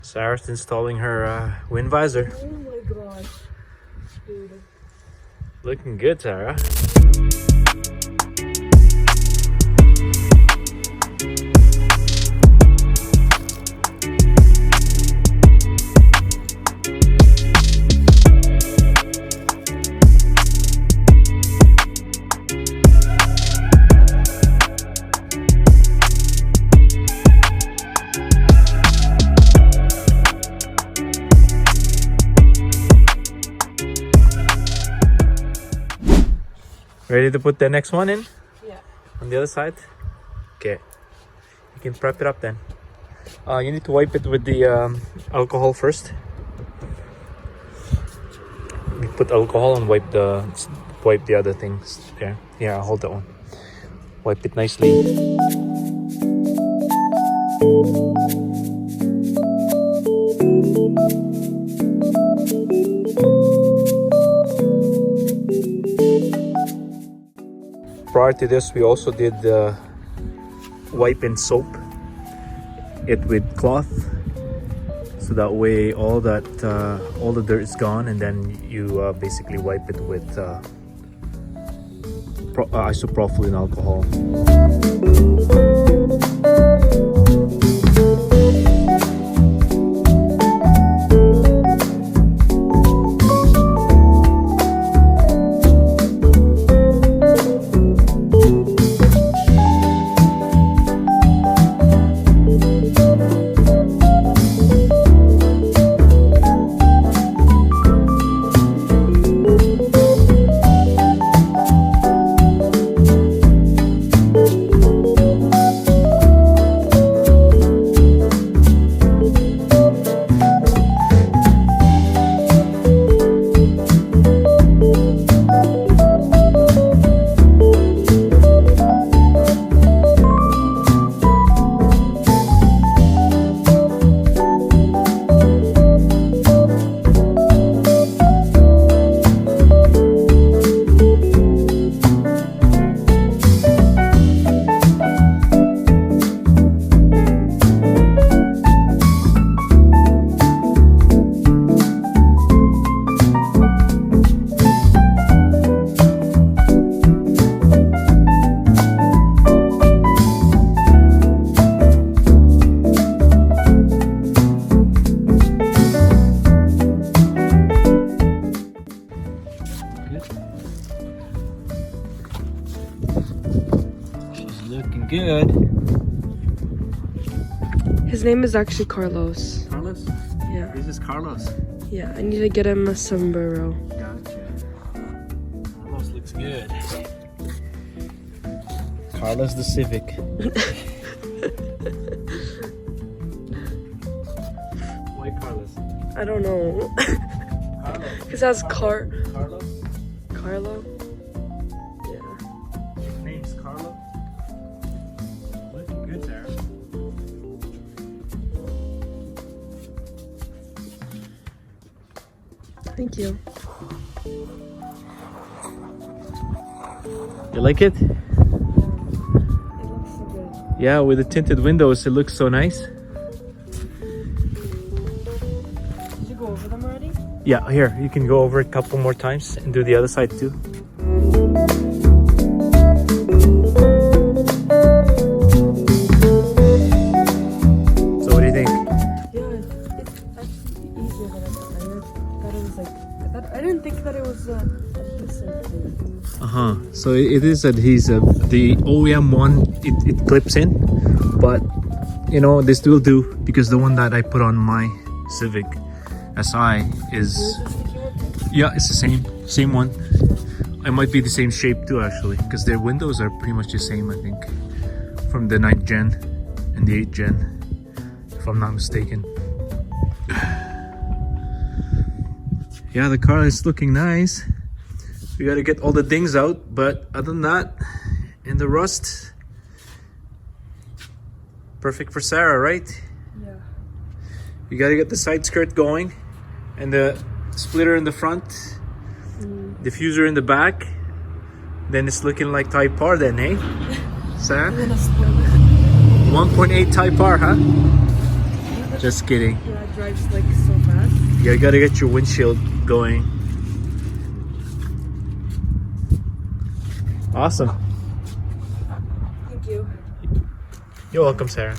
Sara's installing her wind visor. Oh my gosh, dude. Looking good, Sara. Ready to put the next one in? Yeah. On the other side? Okay. You can prep it up then. You need to wipe it with the alcohol first. You put alcohol and wipe the other things there. Yeah, I'll hold that one. Wipe it nicely. Prior to this, we also did wipe and soap it with cloth, so that way all the dirt is gone, and then you basically wipe it with isopropylene alcohol. Good. His name is actually Carlos. Carlos? Yeah. This is Carlos. Yeah, I need to get him a sombrero. Gotcha. Carlos looks good. Carlos the Civic. Why Carlos? I don't know. Carlos. Because that's Carlo? Carlo? Yeah. His name's Carlo. Looking good, Sara. Thank you. You like it? It looks so good. Yeah, with the tinted windows, it looks so nice. Did you go over them already? Yeah, here, you can go over it a couple more times and do the other side too. So what do you think? Yeah, it's actually easier than I thought. I thought it was like, I didn't think that it was adhesive thing. Uh-huh. So it is adhesive. The OEM one, it clips in, but you know, this will do because the one that I put on my Civic SI is, yeah, it's the same one. It might be the same shape too, actually, because their windows are pretty much the same, I think, from the 9th gen and the 8th gen, if I'm not mistaken. Yeah, the car is looking nice. We gotta get all the dings out, but other than that, and the rust, perfect for Sara, right? Yeah. You gotta get the side skirt going, and the splitter in the front, diffuser in the back. Then it's looking like Type R then, eh? Sara? 1.8 Type R, huh? Just kidding. Yeah, drives like so fast. Yeah, you gotta get your windshield going. Awesome. Thank you. You're welcome, Sarah.